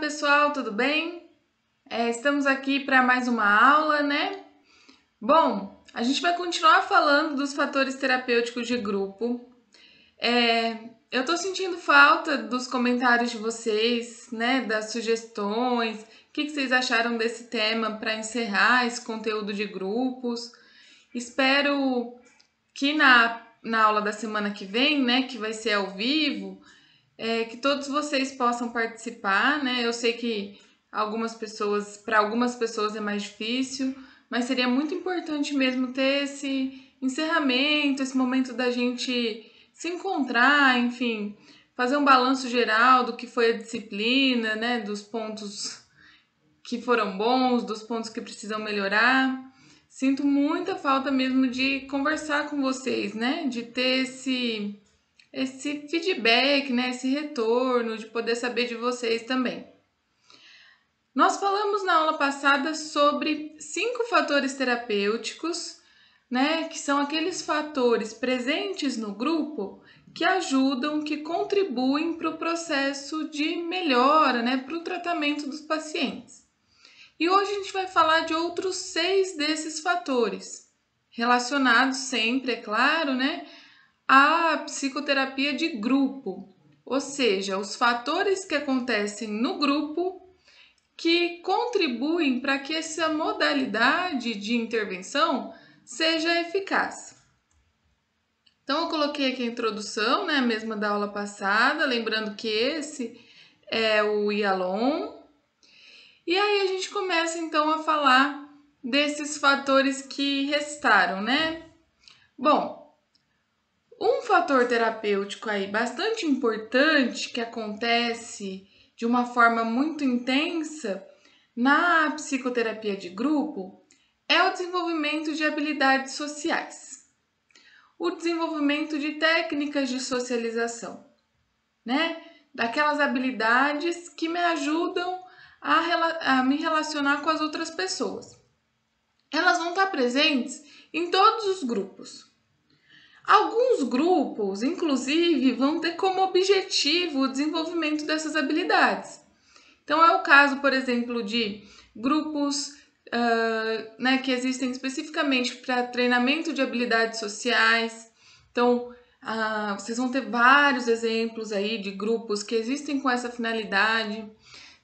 pessoal, tudo bem? Estamos aqui para mais uma aula, né? Bom, a gente vai continuar falando dos fatores terapêuticos de grupo. Eu tô sentindo falta dos comentários de vocês, né? Das sugestões. O que vocês acharam desse tema para encerrar esse conteúdo de grupos? Espero que na aula da semana que vem, né? Que vai ser ao vivo. Que todos vocês possam participar, né? Eu sei que para algumas pessoas é mais difícil, mas seria muito importante mesmo ter esse encerramento, esse momento da gente se encontrar, enfim, fazer um balanço geral do que foi a disciplina, né? Dos pontos que foram bons, dos pontos que precisam melhorar. Sinto muita falta mesmo de conversar com vocês, né? De ter esse feedback, né, esse retorno, de poder saber de vocês também. Nós falamos na aula passada sobre 5 fatores terapêuticos, né, que são aqueles fatores presentes no grupo que ajudam, que contribuem para o processo de melhora, né, para o tratamento dos pacientes. E hoje a gente vai falar de outros 6 desses fatores, relacionados sempre, é claro, né, a psicoterapia de grupo, ou seja, os fatores que acontecem no grupo que contribuem para que essa modalidade de intervenção seja eficaz. Então, eu coloquei aqui a introdução, né, a mesma da aula passada, lembrando que esse é o IALON. E aí a gente começa então a falar desses fatores que restaram, né? Bom, um fator terapêutico aí bastante importante que acontece de uma forma muito intensa na psicoterapia de grupo é o desenvolvimento de habilidades sociais, o desenvolvimento de técnicas de socialização, né? Daquelas habilidades que me ajudam a me relacionar com as outras pessoas. Elas vão estar presentes em todos os grupos. Alguns grupos, inclusive, vão ter como objetivo o desenvolvimento dessas habilidades. Então, é o caso, por exemplo, de grupos né, que existem especificamente para treinamento de habilidades sociais. Então, vocês vão ter vários exemplos aí de grupos que existem com essa finalidade.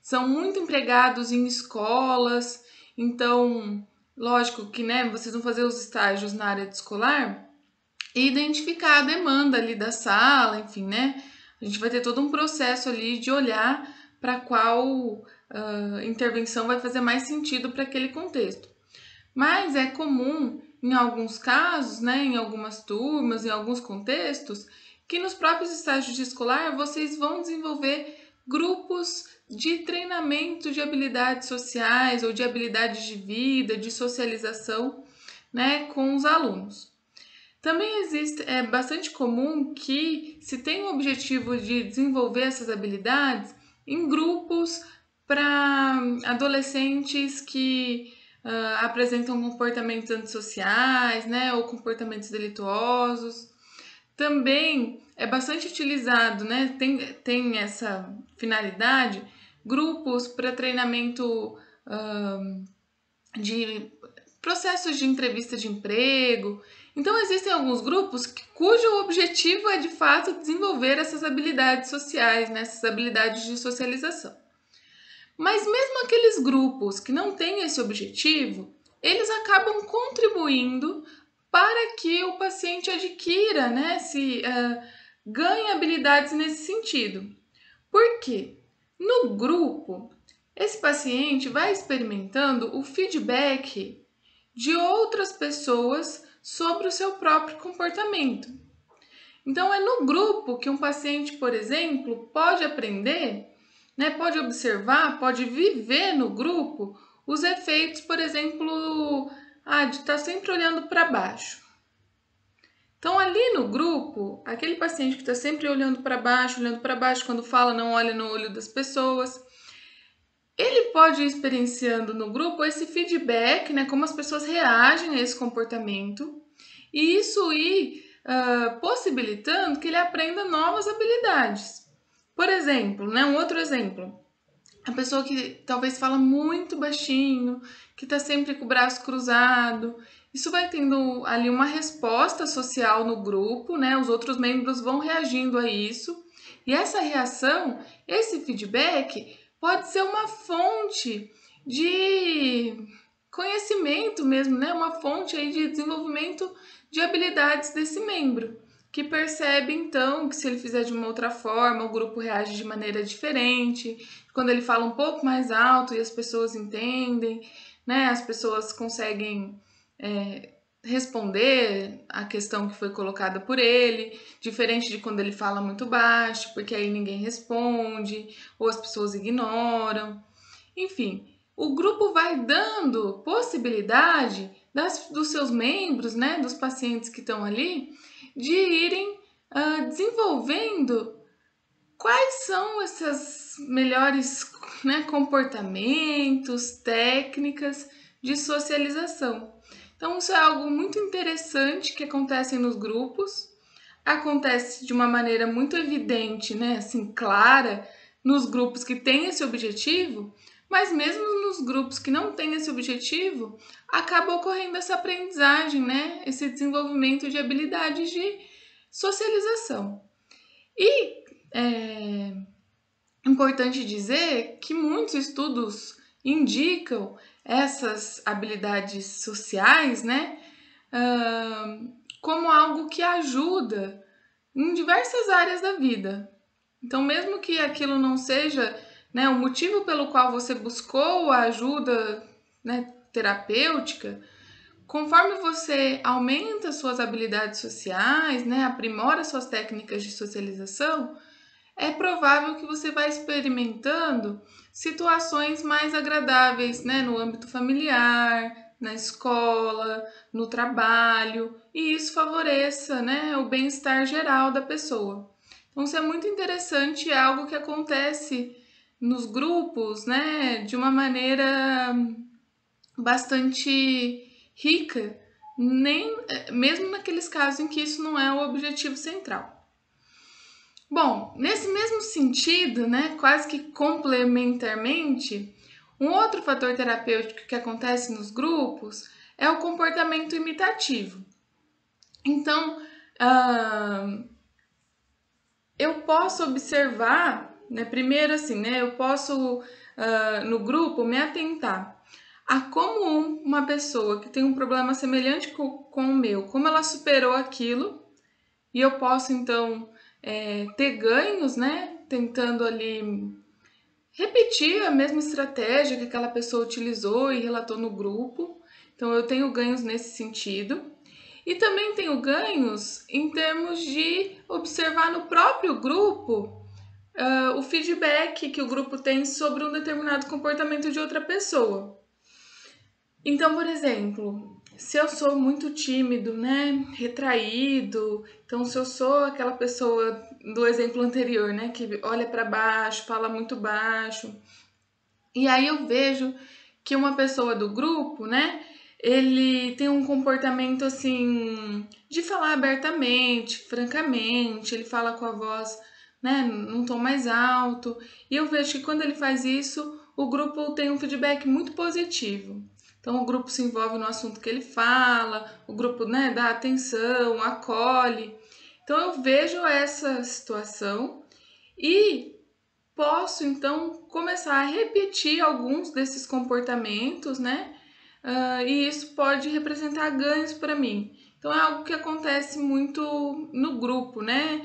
São muito empregados em escolas. Então, lógico que né, vocês vão fazer os estágios na área de escolar e identificar a demanda ali da sala, enfim, né? A gente vai ter todo um processo ali de olhar para qual intervenção vai fazer mais sentido para aquele contexto. Mas é comum, em alguns casos, né, em algumas turmas, em alguns contextos, que nos próprios estágios de escolar vocês vão desenvolver grupos de treinamento de habilidades sociais ou de habilidades de vida, de socialização, né, com os alunos. Também é bastante comum que se tenha o objetivo de desenvolver essas habilidades em grupos para adolescentes que apresentam comportamentos antissociais, né, ou comportamentos delituosos. Também é bastante utilizado, né, tem essa finalidade, grupos para treinamento de processos de entrevista de emprego. Então, existem alguns grupos cujo objetivo é, de fato, desenvolver essas habilidades sociais, né? Essas habilidades de socialização. Mas mesmo aqueles grupos que não têm esse objetivo, eles acabam contribuindo para que o paciente adquira, né? Ganhe habilidades nesse sentido. Por quê? No grupo, esse paciente vai experimentando o feedback de outras pessoas sobre o seu próprio comportamento. Então, é no grupo que um paciente, por exemplo, pode aprender, né, pode observar, pode viver no grupo os efeitos, por exemplo, de estar sempre olhando para baixo. Então, ali no grupo, aquele paciente que está sempre olhando para baixo quando fala, não olha no olho das pessoas, ele pode ir experienciando no grupo esse feedback, né, como as pessoas reagem a esse comportamento, e isso ir possibilitando que ele aprenda novas habilidades. Por exemplo, né, um outro exemplo, A pessoa que talvez fala muito baixinho, que está sempre com o braço cruzado. Isso vai tendo ali uma resposta social no grupo, né? Os outros membros vão reagindo a isso. E essa reação, esse feedback, pode ser uma fonte de conhecimento mesmo, né? Uma fonte aí de desenvolvimento de habilidades desse membro, que percebe então que se ele fizer de uma outra forma, o grupo reage de maneira diferente. Quando ele fala um pouco mais alto e as pessoas entendem, né? As pessoas conseguem responder a questão que foi colocada por ele, diferente de quando ele fala muito baixo, porque aí ninguém responde, ou as pessoas ignoram. Enfim, o grupo vai dando possibilidade dos seus membros, né, dos pacientes que estão ali, de irem desenvolvendo quais são esses melhores, né, comportamentos, técnicas de socialização. Então, isso é algo muito interessante que acontece nos grupos, acontece de uma maneira muito evidente, né, assim, clara, nos grupos que têm esse objetivo, mas mesmo nos grupos que não têm esse objetivo, acaba ocorrendo essa aprendizagem, né, esse desenvolvimento de habilidades de socialização. E é importante dizer que muitos estudos indicam essas habilidades sociais, né, como algo que ajuda em diversas áreas da vida. Então, mesmo que aquilo não seja, né, o motivo pelo qual você buscou a ajuda, né, terapêutica, conforme você aumenta suas habilidades sociais, né, aprimora suas técnicas de socialização, é provável que você vá experimentando situações mais agradáveis, né, no âmbito familiar, na escola, no trabalho, e isso favoreça, né, o bem-estar geral da pessoa. Então, isso é muito interessante, é algo que acontece nos grupos, né, de uma maneira bastante rica, nem mesmo naqueles casos em que isso não é o objetivo central. Bom, nesse mesmo sentido, né, quase que complementarmente, um outro fator terapêutico que acontece nos grupos é o comportamento imitativo. Então, eu posso observar, né, primeiro assim, né, eu posso no grupo me atentar a como uma pessoa que tem um problema semelhante com o meu, como ela superou aquilo, e eu posso então ter ganhos, né, tentando ali repetir a mesma estratégia que aquela pessoa utilizou e relatou no grupo. Então eu tenho ganhos nesse sentido. E também tenho ganhos em termos de observar no próprio grupo o feedback que o grupo tem sobre um determinado comportamento de outra pessoa. Então, por exemplo, se eu sou muito tímido, né, retraído, então se eu sou aquela pessoa do exemplo anterior, né, que olha para baixo, fala muito baixo, e aí eu vejo que uma pessoa do grupo, né, ele tem um comportamento assim de falar abertamente, francamente, ele fala com a voz, né, num tom mais alto, e eu vejo que quando ele faz isso, o grupo tem um feedback muito positivo. Então o grupo se envolve no assunto que ele fala, o grupo, né, dá atenção, acolhe. Então eu vejo essa situação e posso então começar a repetir alguns desses comportamentos, né? E isso pode representar ganhos para mim. Então é algo que acontece muito no grupo, né?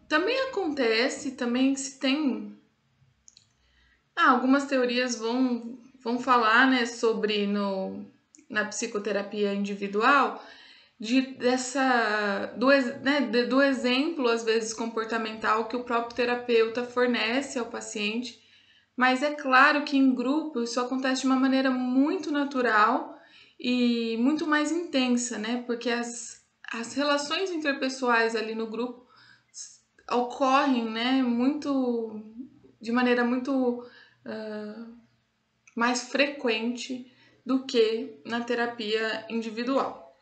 Também acontece, também se tem. Algumas teorias vão falar, né, sobre na psicoterapia individual do exemplo, às vezes, comportamental que o próprio terapeuta fornece ao paciente, mas é claro que em grupo isso acontece de uma maneira muito natural e muito mais intensa, né? Porque as relações interpessoais ali no grupo ocorrem, né, de maneira muito mais frequente do que na terapia individual.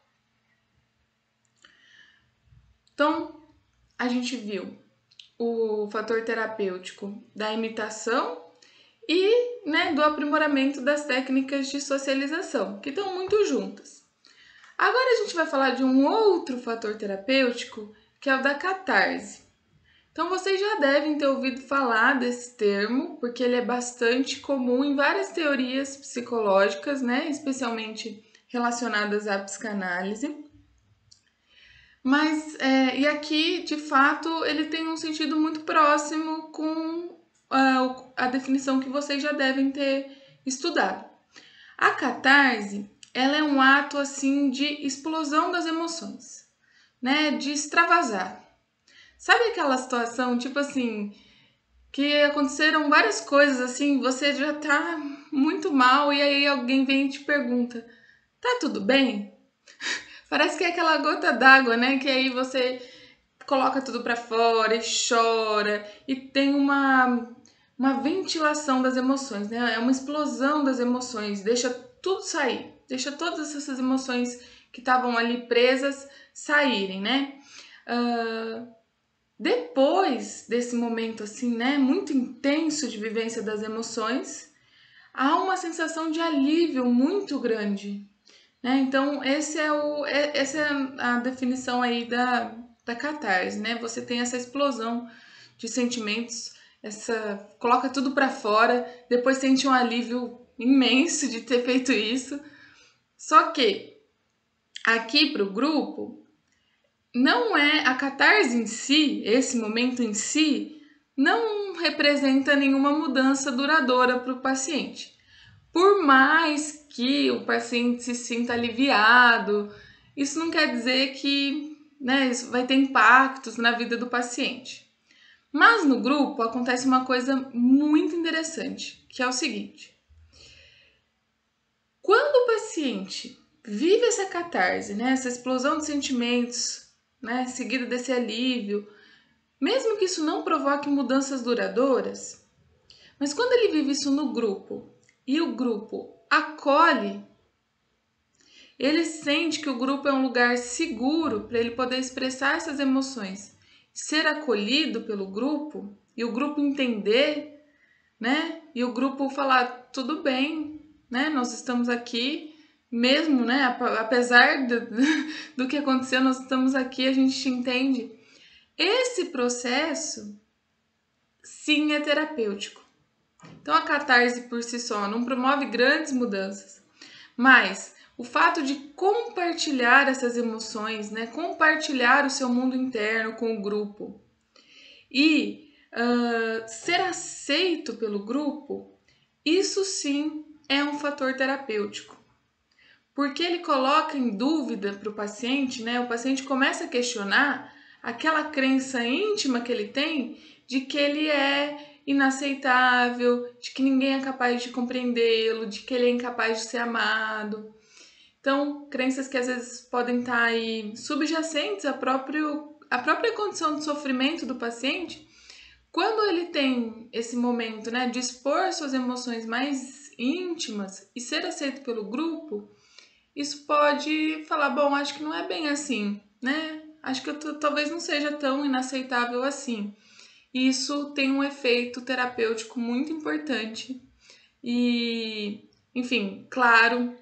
Então, a gente viu o fator terapêutico da imitação e, né, do aprimoramento das técnicas de socialização, que estão muito juntas. Agora a gente vai falar de um outro fator terapêutico, que é o da catarse. Então vocês já devem ter ouvido falar desse termo, porque ele é bastante comum em várias teorias psicológicas, né, especialmente relacionadas à psicanálise. Mas, e aqui, de fato, ele tem um sentido muito próximo com a definição que vocês já devem ter estudado. A catarse, ela é um ato, assim, de explosão das emoções, né, de extravasar. Sabe aquela situação, tipo assim, que aconteceram várias coisas, assim, você já tá muito mal e aí alguém vem e te pergunta, tá tudo bem? Parece que é aquela gota d'água, né? Que aí você coloca tudo pra fora e chora e tem uma ventilação das emoções, né? É uma explosão das emoções, deixa tudo sair, deixa todas essas emoções que estavam ali presas saírem, né? Depois desse momento assim, né, muito intenso de vivência das emoções, há uma sensação de alívio muito grande, né? Então, essa é a definição aí da catarse, né? Você tem essa explosão de sentimentos, coloca tudo para fora, depois sente um alívio imenso de ter feito isso. Só que aqui para o grupo, não é a catarse em si, esse momento em si, não representa nenhuma mudança duradoura para o paciente. Por mais que o paciente se sinta aliviado, isso não quer dizer que, né, isso vai ter impactos na vida do paciente. Mas no grupo acontece uma coisa muito interessante, que é o seguinte: quando o paciente vive essa catarse, né, essa explosão de sentimentos, né, seguida desse alívio, mesmo que isso não provoque mudanças duradouras, mas quando ele vive isso no grupo e o grupo acolhe, ele sente que o grupo é um lugar seguro para ele poder expressar essas emoções, ser acolhido pelo grupo e o grupo entender, né? E o grupo falar tudo bem, né? Nós estamos aqui mesmo, né? Apesar do que aconteceu, nós estamos aqui, a gente te entende. Esse processo, sim, é terapêutico. Então a catarse por si só não promove grandes mudanças, mas o fato de compartilhar essas emoções, né, compartilhar o seu mundo interno com o grupo e ser aceito pelo grupo, isso sim é um fator terapêutico. Porque ele coloca em dúvida para o paciente, né? O paciente começa a questionar aquela crença íntima que ele tem de que ele é inaceitável, de que ninguém é capaz de compreendê-lo, de que ele é incapaz de ser amado. Então, crenças que às vezes podem estar aí subjacentes à própria condição de sofrimento do paciente, quando ele tem esse momento, né, de expor suas emoções mais íntimas e ser aceito pelo grupo, isso pode falar, bom, acho que não é bem assim, né? Acho que talvez não seja tão inaceitável assim. E isso tem um efeito terapêutico muito importante. E, enfim, claro,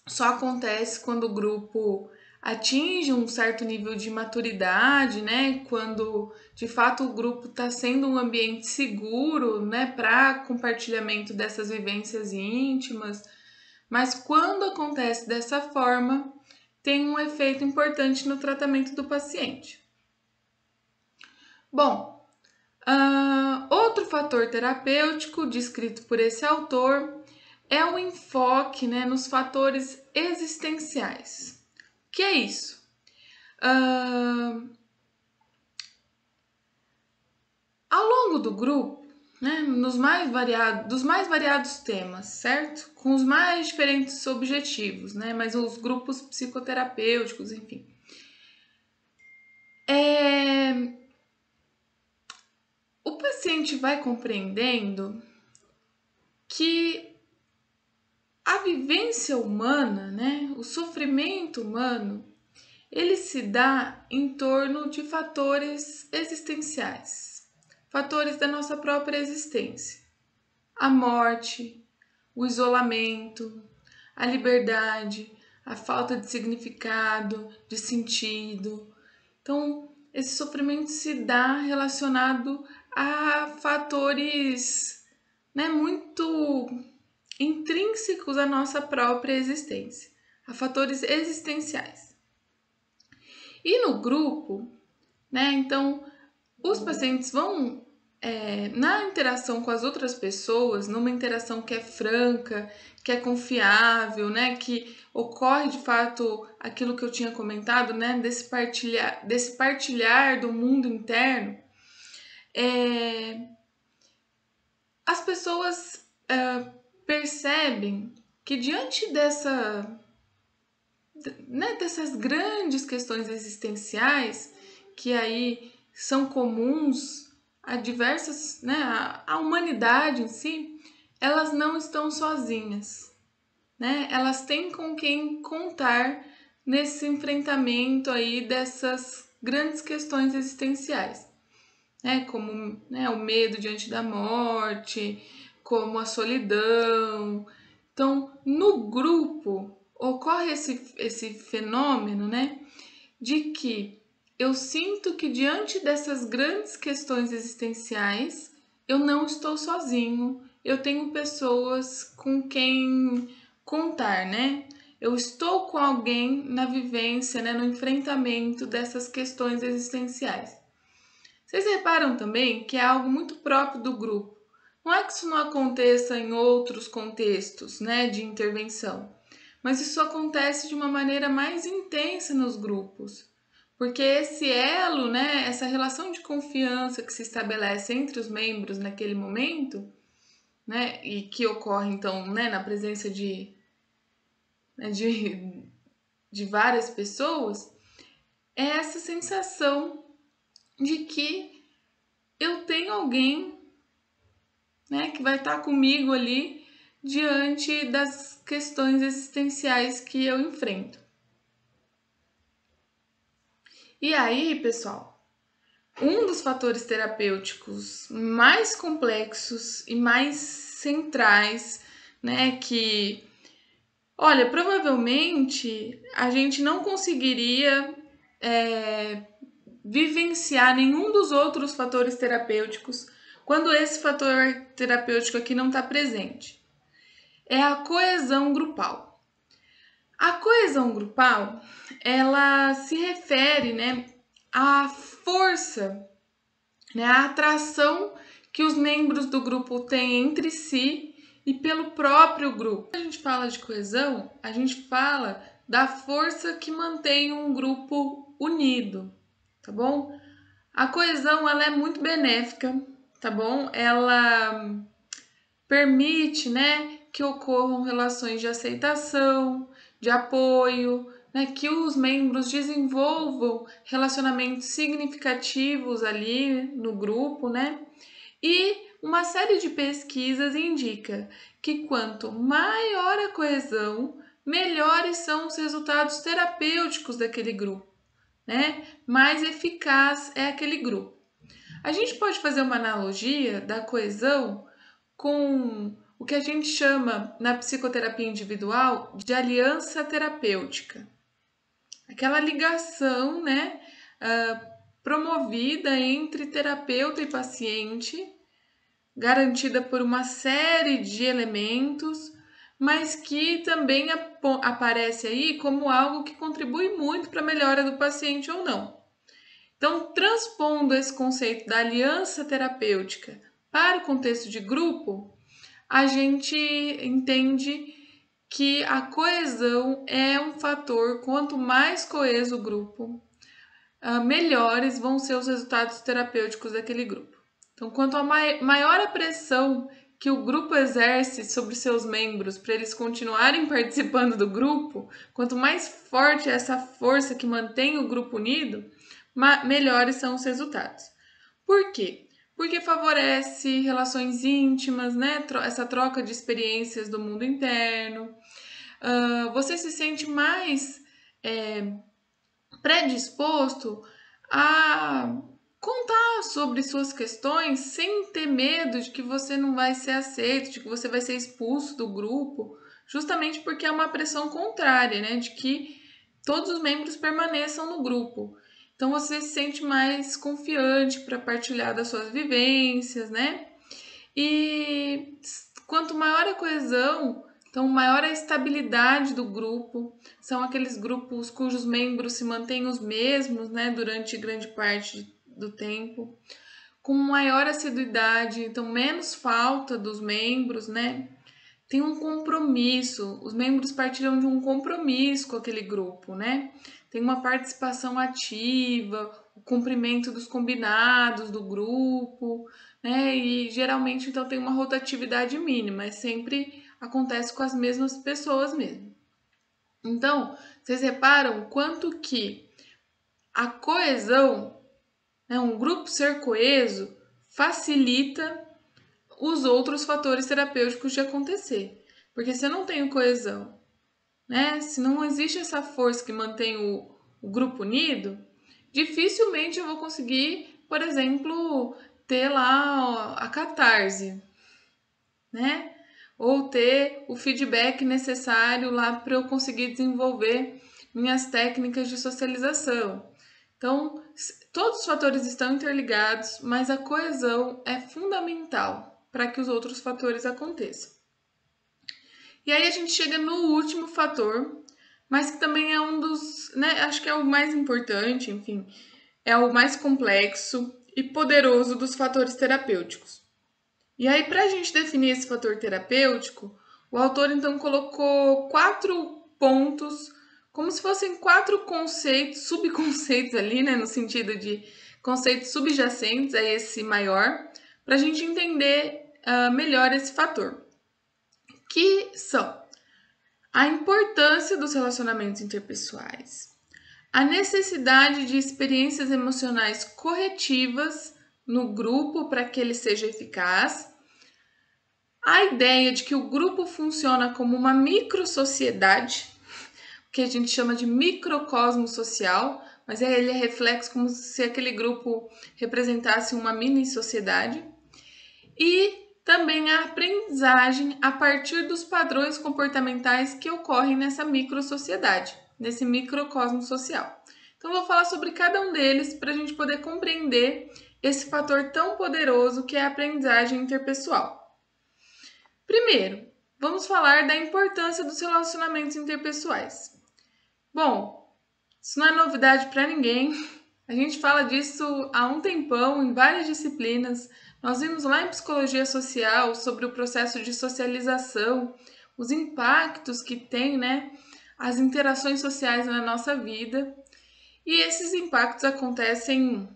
só acontece quando o grupo atinge um certo nível de maturidade, né? Quando de fato o grupo está sendo um ambiente seguro, né, para compartilhamento dessas vivências íntimas. Mas quando acontece dessa forma, tem um efeito importante no tratamento do paciente. Bom, outro fator terapêutico descrito por esse autor é o enfoque, né, nos fatores existenciais. O que é isso? Ao longo do grupo, né, dos mais variados temas, certo? Com os mais diferentes objetivos, né? Mas os grupos psicoterapêuticos, enfim. O paciente vai compreendendo que a vivência humana, né, o sofrimento humano, ele se dá em torno de fatores existenciais, fatores da nossa própria existência. a morte, o isolamento, a liberdade, a falta de significado, de sentido. Então, esse sofrimento se dá relacionado a fatores, né, muito intrínsecos à nossa própria existência, a fatores existenciais. E no grupo, né, então, os pacientes vão, na interação com as outras pessoas, numa interação que é franca, que é confiável, né, que ocorre de fato aquilo que eu tinha comentado, né, desse partilhar do mundo interno, as pessoas percebem que diante dessas grandes questões existenciais que aí são comuns a diversas, né, a humanidade em si, elas não estão sozinhas, né? Elas têm com quem contar nesse enfrentamento aí dessas grandes questões existenciais, né? Como, né, o medo diante da morte, como a solidão. Então, no grupo ocorre esse fenômeno, né, de que eu sinto que diante dessas grandes questões existenciais, eu não estou sozinho, eu tenho pessoas com quem contar, né? Eu estou com alguém na vivência, né, no enfrentamento dessas questões existenciais. Vocês reparam também que é algo muito próprio do grupo. Não é que isso não aconteça em outros contextos, né, de intervenção, mas isso acontece de uma maneira mais intensa nos grupos, porque esse elo, né, essa relação de confiança que se estabelece entre os membros naquele momento, né, e que ocorre então, né, na presença né, de várias pessoas, é essa sensação de que eu tenho alguém, né, que vai estar comigo ali diante das questões existenciais que eu enfrento. E aí, pessoal, um dos fatores terapêuticos mais complexos e mais centrais, né, que, olha, provavelmente a gente não conseguiria vivenciar nenhum dos outros fatores terapêuticos quando esse fator terapêutico aqui não está presente. É a coesão grupal. A coesão grupal, ela se refere, né, à força, né, à atração que os membros do grupo têm entre si e pelo próprio grupo. Quando a gente fala de coesão, a gente fala da força que mantém um grupo unido, tá bom? A coesão, ela é muito benéfica, tá bom? Ela permite, né, que ocorram relações de aceitação, de apoio, né, que os membros desenvolvam relacionamentos significativos ali no grupo, né? E uma série de pesquisas indica que quanto maior a coesão, melhores são os resultados terapêuticos daquele grupo, né? Mais eficaz é aquele grupo. A gente pode fazer uma analogia da coesão com o que a gente chama na psicoterapia individual de aliança terapêutica. Aquela ligação, né, promovida entre terapeuta e paciente, garantida por uma série de elementos, mas que também aparece aí como algo que contribui muito para a melhora do paciente ou não. Então, transpondo esse conceito da aliança terapêutica para o contexto de grupo, a gente entende que a coesão é um fator, quanto mais coeso o grupo, melhores vão ser os resultados terapêuticos daquele grupo. Então, quanto maior a pressão que o grupo exerce sobre seus membros para eles continuarem participando do grupo, quanto mais forte é essa força que mantém o grupo unido, melhores são os resultados. Por quê? Porque favorece relações íntimas, né? Essa troca de experiências do mundo interno. Você se sente mais predisposto a contar sobre suas questões sem ter medo de que você não vai ser aceito, de que você vai ser expulso do grupo, justamente porque é uma pressão contrária, né? De que todos os membros permaneçam no grupo. Então você se sente mais confiante para partilhar das suas vivências, né? E quanto maior a coesão, então maior a estabilidade do grupo. São aqueles grupos cujos membros se mantêm os mesmos, né, durante grande parte do tempo, com maior assiduidade, então menos falta dos membros, né? Tem um compromisso, os membros partilham de um compromisso com aquele grupo, né? Tem uma participação ativa, o cumprimento dos combinados do grupo, né? E geralmente então tem uma rotatividade mínima, é sempre acontece com as mesmas pessoas mesmo. Então, vocês reparam quanto que a coesão, né, um grupo ser coeso, facilita os outros fatores terapêuticos de acontecer. Porque se eu não tenho coesão, né? Se não existe essa força que mantém o grupo unido, dificilmente eu vou conseguir, por exemplo, ter lá a catarse, né? Ou ter o feedback necessário lá para eu conseguir desenvolver minhas técnicas de socialização. Então, todos os fatores estão interligados, mas a coesão é fundamental para que os outros fatores aconteçam. E aí a gente chega no último fator, mas que também é um dos, né, acho que é o mais importante, enfim, é o mais complexo e poderoso dos fatores terapêuticos. E aí, para a gente definir esse fator terapêutico, o autor então colocou 4 pontos, como se fossem 4 conceitos, subconceitos ali, né, no sentido de conceitos subjacentes a esse maior, para a gente entender melhor esse fator. Que são a importância dos relacionamentos interpessoais, a necessidade de experiências emocionais corretivas no grupo para que ele seja eficaz, a ideia de que o grupo funciona como uma microsociedade, que a gente chama de microcosmo social, mas ele é reflexo como se aquele grupo representasse uma mini sociedade, e também a aprendizagem a partir dos padrões comportamentais que ocorrem nessa microsociedade, nesse microcosmo social. Então, vou falar sobre cada um deles para a gente poder compreender esse fator tão poderoso que é a aprendizagem interpessoal. Primeiro, vamos falar da importância dos relacionamentos interpessoais. Bom, isso não é novidade para ninguém. A gente fala disso há um tempão em várias disciplinas. Nós vimos lá em psicologia social sobre o processo de socialização, os impactos que tem, né, as interações sociais na nossa vida. E esses impactos acontecem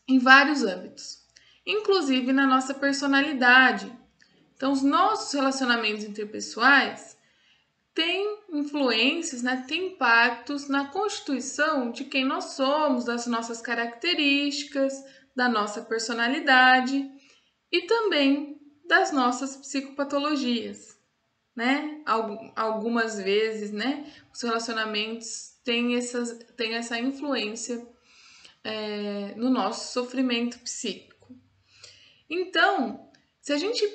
em vários âmbitos, inclusive na nossa personalidade. Então, os nossos relacionamentos interpessoais têm influências, né, têm impactos na constituição de quem nós somos, das nossas características, da nossa personalidade e também das nossas psicopatologias, né? Algumas vezes, né, os relacionamentos têm essa influência no nosso sofrimento psíquico. Então, se a gente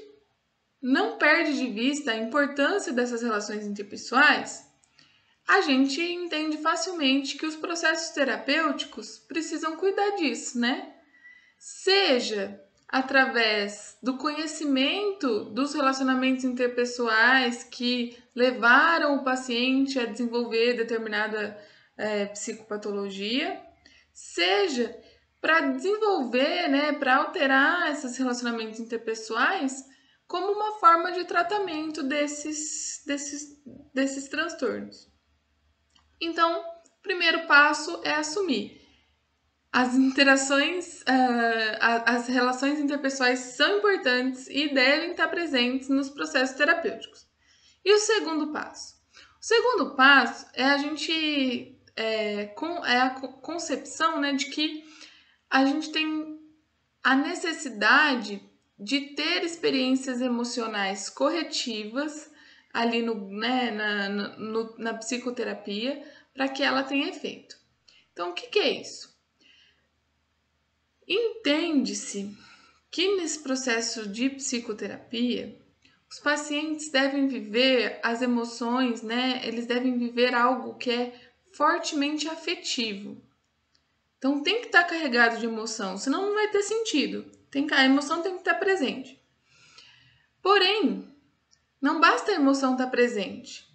não perde de vista a importância dessas relações interpessoais, a gente entende facilmente que os processos terapêuticos precisam cuidar disso, né? Seja através do conhecimento dos relacionamentos interpessoais que levaram o paciente a desenvolver determinada psicopatologia, seja para desenvolver, né, para alterar esses relacionamentos interpessoais como uma forma de tratamento desses transtornos. Então, o primeiro passo é assumir. As interações, as relações interpessoais são importantes e devem estar presentes nos processos terapêuticos. E o segundo passo? O segundo passo é a gente a concepção, né, de que a gente tem a necessidade de ter experiências emocionais corretivas ali na psicoterapia para que ela tenha efeito. Então, o que é isso? Entende-se que nesse processo de psicoterapia, os pacientes devem viver as emoções, né? Eles devem viver algo que é fortemente afetivo. Então tem que estar carregado de emoção, senão não vai ter sentido. A emoção tem que estar presente. Porém, não basta a emoção estar presente,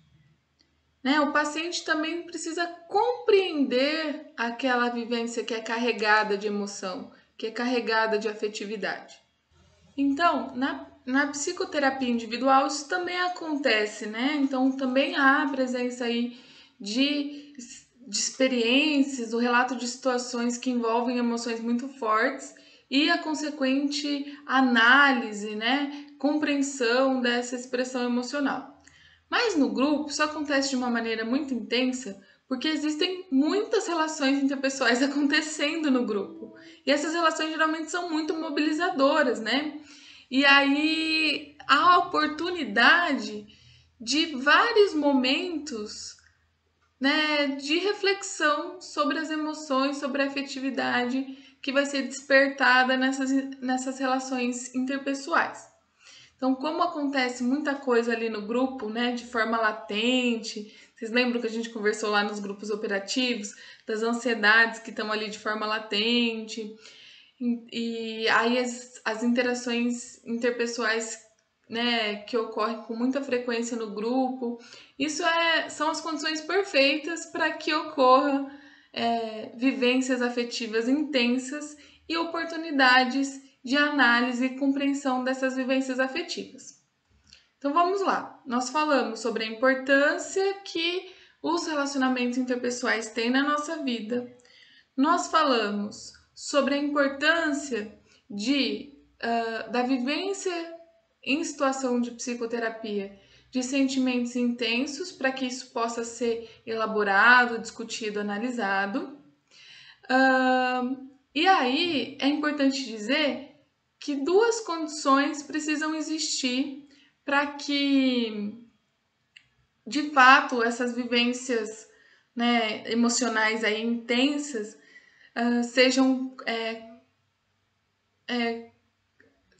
né? O paciente também precisa compreender aquela vivência que é carregada de emoção, que é carregada de afetividade. Então, na psicoterapia individual, isso também acontece, né? Então, também há a presença aí de experiências, o relato de situações que envolvem emoções muito fortes e a consequente análise, né? Compreensão dessa expressão emocional. Mas no grupo, isso acontece de uma maneira muito intensa porque existem muitas relações interpessoais acontecendo no grupo. E essas relações geralmente são muito mobilizadoras, né? E aí há a oportunidade de vários momentos, né, de reflexão sobre as emoções, sobre a afetividade que vai ser despertada nessas relações interpessoais. Então, como acontece muita coisa ali no grupo, né, de forma latente, vocês lembram que a gente conversou lá nos grupos operativos, das ansiedades que estão ali de forma latente, e aí as interações interpessoais, né, que ocorrem com muita frequência no grupo, são as condições perfeitas para que ocorra vivências afetivas intensas e oportunidades de análise e compreensão dessas vivências afetivas. Então vamos lá, nós falamos sobre a importância que os relacionamentos interpessoais têm na nossa vida, nós falamos sobre a importância da vivência em situação de psicoterapia de sentimentos intensos para que isso possa ser elaborado, discutido, analisado. E aí é importante dizer que duas condições precisam existir para que, de fato, essas vivências, né, emocionais aí intensas sejam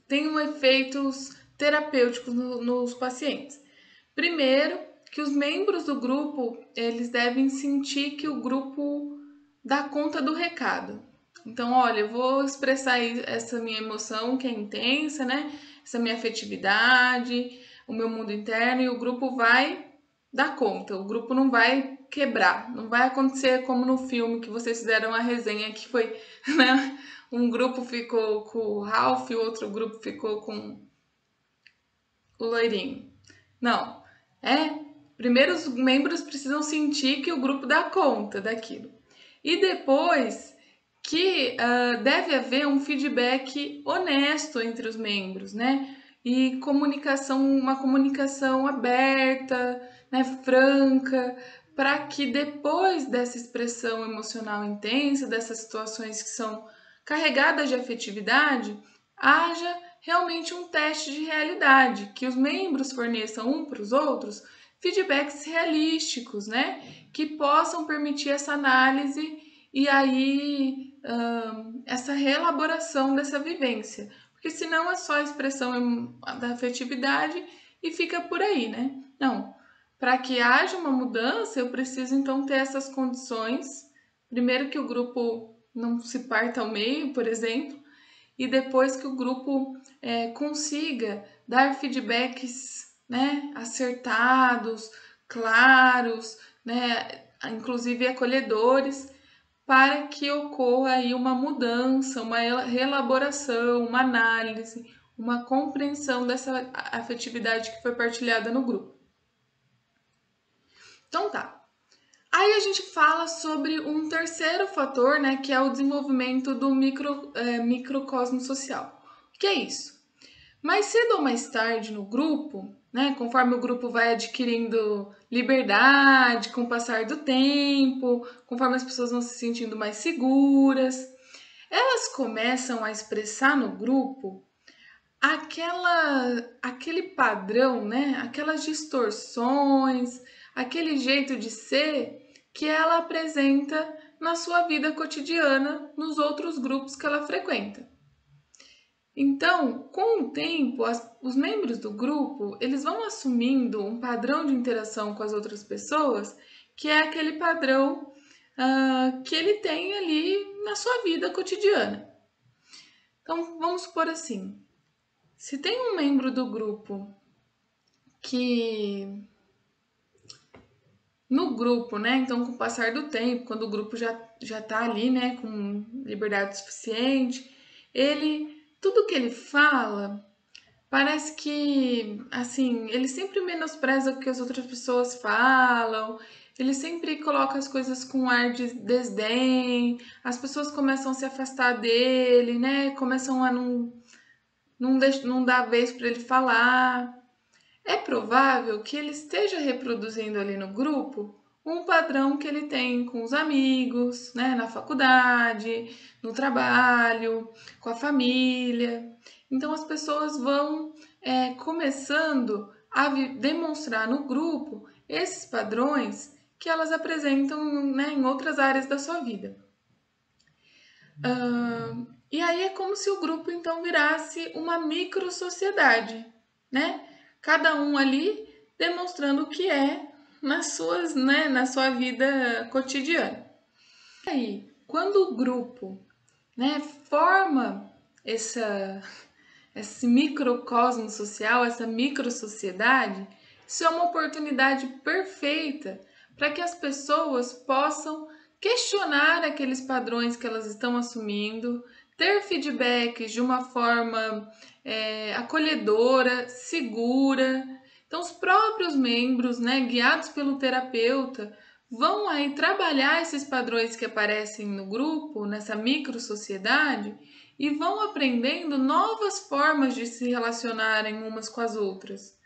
tenham efeitos terapêuticos nos pacientes. Primeiro, que os membros do grupo eles devem sentir que o grupo dá conta do recado. Então, olha, eu vou expressar essa minha emoção que é intensa, né? Essa minha afetividade, o meu mundo interno, e o grupo vai dar conta. O grupo não vai quebrar, não vai acontecer como no filme que vocês fizeram a resenha, que foi, né? Um grupo ficou com o Ralph e o outro grupo ficou com o loirinho. Não, primeiro os membros precisam sentir que o grupo dá conta daquilo. E depois que deve haver um feedback honesto entre os membros, né? E uma comunicação aberta, né, franca, para que depois dessa expressão emocional intensa, dessas situações que são carregadas de afetividade, haja realmente um teste de realidade, que os membros forneçam um para os outros feedbacks realísticos, né? Que possam permitir essa análise e aí essa reelaboração dessa vivência. Porque senão é só a expressão da afetividade e fica por aí, né? Não. Para que haja uma mudança, eu preciso então ter essas condições. Primeiro que o grupo não se parta ao meio, por exemplo, e depois que o grupo consiga dar feedbacks, né, acertados, claros, né, inclusive acolhedores, para que ocorra aí uma mudança, uma reelaboração, uma análise, uma compreensão dessa afetividade que foi partilhada no grupo. Então tá. Aí a gente fala sobre um terceiro fator, né, que é o desenvolvimento do microcosmo social. O que é isso? Mais cedo ou mais tarde no grupo, né, conforme o grupo vai adquirindo liberdade com o passar do tempo, conforme as pessoas vão se sentindo mais seguras, elas começam a expressar no grupo aquele padrão, né, aquelas distorções, aquele jeito de ser que ela apresenta na sua vida cotidiana, nos outros grupos que ela frequenta. Então, com o tempo, os membros do grupo, eles vão assumindo um padrão de interação com as outras pessoas, que é aquele padrão que ele tem ali na sua vida cotidiana. Então, vamos supor assim, se tem um membro do grupo que no grupo, né? Então, com o passar do tempo, quando o grupo já tá ali, né, com liberdade suficiente, tudo que ele fala, parece que, assim, ele sempre menospreza o que as outras pessoas falam, ele sempre coloca as coisas com um ar de desdém, as pessoas começam a se afastar dele, né? Começam a não dar vez para ele falar. É provável que ele esteja reproduzindo ali no grupo um padrão que ele tem com os amigos, né, na faculdade, no trabalho, com a família. Então as pessoas vão começando a demonstrar no grupo esses padrões que elas apresentam, né, em outras áreas da sua vida. E aí é como se o grupo então virasse uma micro-sociedade, né? Cada um ali demonstrando o que é na sua vida cotidiana. E aí, quando o grupo, né, forma esse microcosmo social, essa microsociedade, isso é uma oportunidade perfeita para que as pessoas possam questionar aqueles padrões que elas estão assumindo, ter feedbacks de uma forma acolhedora, segura. Então, os próprios membros, né, guiados pelo terapeuta, vão aí trabalhar esses padrões que aparecem no grupo, nessa microsociedade, e vão aprendendo novas formas de se relacionarem umas com as outras,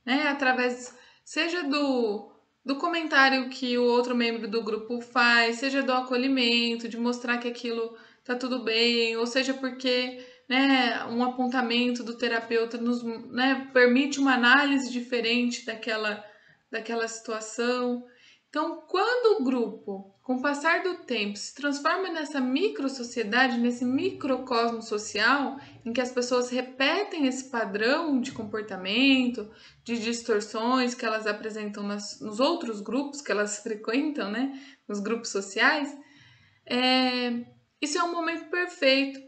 né? Através, seja do comentário que o outro membro do grupo faz, seja do acolhimento, de mostrar que aquilo tá tudo bem, ou seja porque, né, um apontamento do terapeuta nos, né, permite uma análise diferente daquela situação. Então, quando o grupo, com o passar do tempo, se transforma nessa microsociedade, nesse microcosmo social, em que as pessoas repetem esse padrão de comportamento, de distorções que elas apresentam nos outros grupos que elas frequentam, né? Nos grupos sociais, isso é um momento perfeito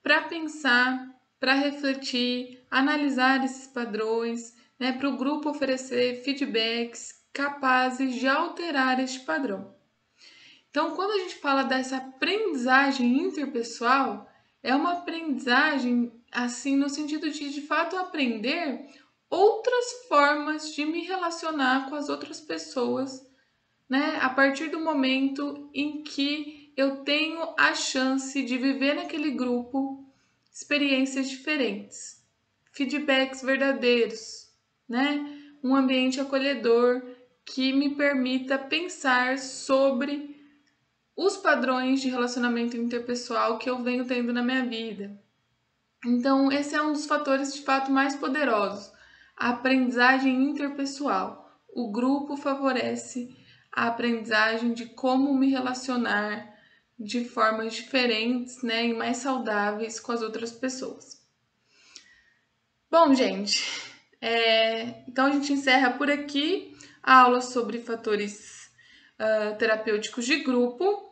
para pensar, para refletir, analisar esses padrões, né? Para o grupo oferecer feedbacks capazes de alterar este padrão. Então, quando a gente fala dessa aprendizagem interpessoal, é uma aprendizagem assim no sentido de fato aprender outras formas de me relacionar com as outras pessoas, né? A partir do momento em que eu tenho a chance de viver naquele grupo experiências diferentes, feedbacks verdadeiros, né? Um ambiente acolhedor que me permita pensar sobre os padrões de relacionamento interpessoal que eu venho tendo na minha vida. Então, esse é um dos fatores de fato mais poderosos, a aprendizagem interpessoal. O grupo favorece a aprendizagem de como me relacionar de formas diferentes, né, e mais saudáveis com as outras pessoas. Bom, gente, então a gente encerra por aqui a aula sobre fatores terapêuticos de grupo.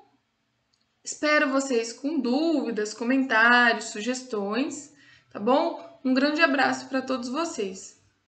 Espero vocês com dúvidas, comentários, sugestões, tá bom? Um grande abraço para todos vocês.